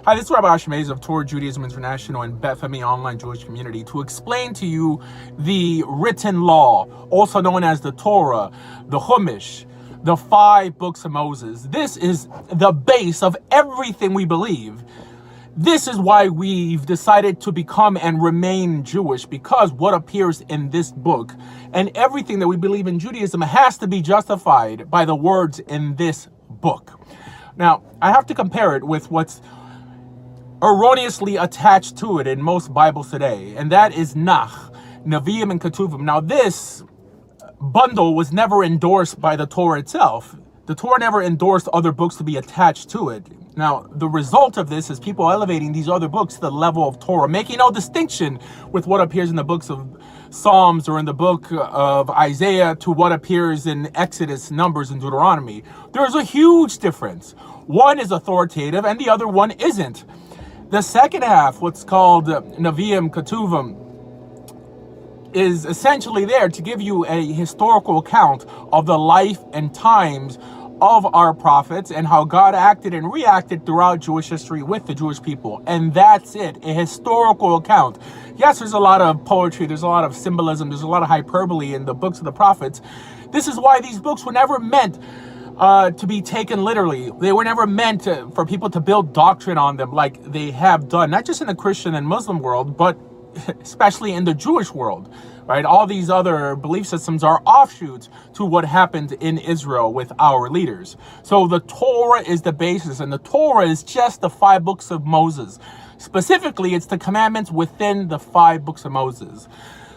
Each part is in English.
Hi, this is Rabbi Asher Meza of Torah Judaism International and Beth Ami Online Jewish Community to explain to you the written law, also known as the Torah, the Chumash, the 5 books of Moses. This is the base of everything we believe. This is why we've decided to become and remain Jewish, because what appears in this book and everything that we believe in Judaism has to be justified by the words in this book. Now, I have to compare it with what's erroneously attached to it in most Bibles today, and that is Nach, Nevi'im and Ketuvim. Now, this bundle was never endorsed by the Torah itself. The Torah never endorsed other books to be attached to it. Now, the result of this is people elevating these other books to the level of Torah, making no distinction with what appears in the books of Psalms or in the book of Isaiah to what appears in Exodus, Numbers, and Deuteronomy. There's a huge difference. One is authoritative and the other one isn't. The second half, what's called Nevi'im Ketuvim, is essentially there to give you a historical account of the life and times of our prophets and how God acted and reacted throughout Jewish history with the Jewish people. And that's it, a historical account. Yes, there's a lot of poetry, there's a lot of symbolism, there's a lot of hyperbole in the books of the prophets. This is why these books were never meant to be taken literally. They were never meant for people to build doctrine on them like they have done, not just in the Christian and Muslim world, but especially in the Jewish world, right? All these other belief systems are offshoots to what happened in Israel with our leaders. So the Torah is the basis, and the Torah is just the 5 books of Moses. Specifically, it's the commandments within the 5 books of Moses.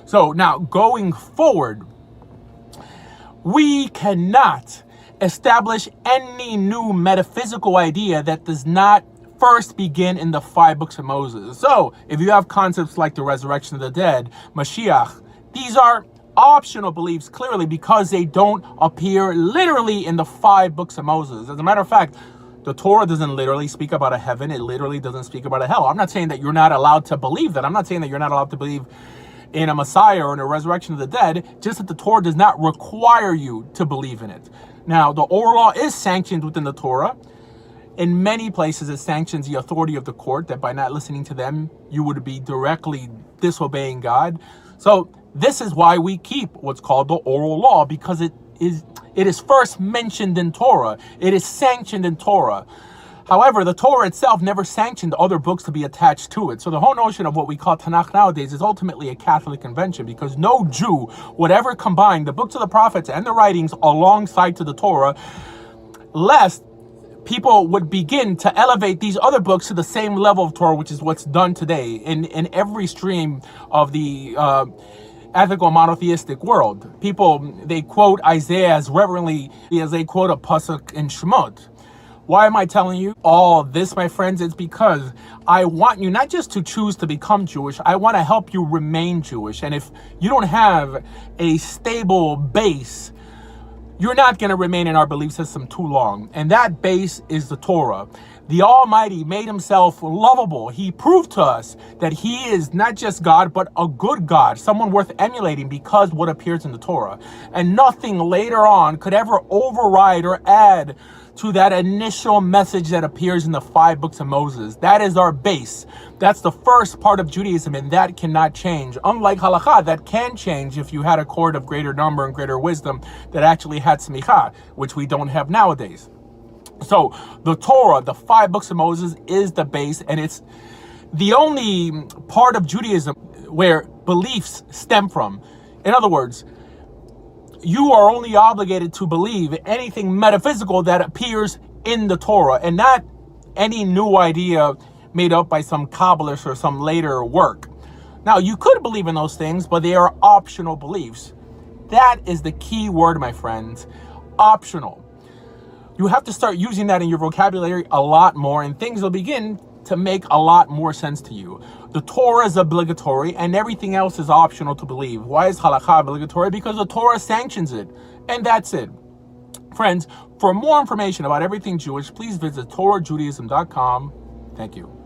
So now, going forward, we cannot establish any new metaphysical idea that does not first begin in the 5 books of Moses. So, if you have concepts like the resurrection of the dead, Mashiach, these are optional beliefs clearly because they don't appear literally in the 5 books of Moses. As a matter of fact, the Torah doesn't literally speak about a heaven. It literally doesn't speak about a hell. I'm not saying that you're not allowed to believe that. I'm not saying that you're not allowed to believe in a Messiah or in a resurrection of the dead, just that the Torah does not require you to believe in it. Now, the oral law is sanctioned within the Torah. In many places, it sanctions the authority of the court, that by not listening to them, you would be directly disobeying God. So this is why we keep what's called the oral law, because it is first mentioned in Torah. It is sanctioned in Torah. However, the Torah itself never sanctioned other books to be attached to it. So the whole notion of what we call Tanakh nowadays is ultimately a Catholic convention, because no Jew would ever combine the books of the prophets and the writings alongside to the Torah, lest people would begin to elevate these other books to the same level of Torah, which is what's done today in every stream of the ethical monotheistic world. People, they quote Isaiah as reverently as they quote a pasuk in Shemot. Why am I telling you all this, my friends? It's because I want you not just to choose to become Jewish, I want to help you remain Jewish. And if you don't have a stable base, you're not going to remain in our belief system too long. And that base is the Torah. The Almighty made himself lovable. He proved to us that he is not just God, but a good God, someone worth emulating because what appears in the Torah. And nothing later on could ever override or add to that initial message that appears in the 5 books of Moses. That is our base. That's the first part of Judaism, and that cannot change. Unlike halakha, that can change if you had a court of greater number and greater wisdom that actually had smicha, which we don't have nowadays. So the Torah, the 5 books of Moses, is the base, and it's the only part of Judaism where beliefs stem from. In other words, you are only obligated to believe anything metaphysical that appears in the Torah, and not any new idea made up by some Kabbalist or some later work. Now, you could believe in those things, but they are optional beliefs. That is the key word, my friends. Optional. You have to start using that in your vocabulary a lot more, and things will begin to make a lot more sense to you. The Torah is obligatory and everything else is optional to believe. Why is halakha obligatory? Because the Torah sanctions it. And that's it. Friends, for more information about everything Jewish, please visit TorahJudaism.com. Thank you.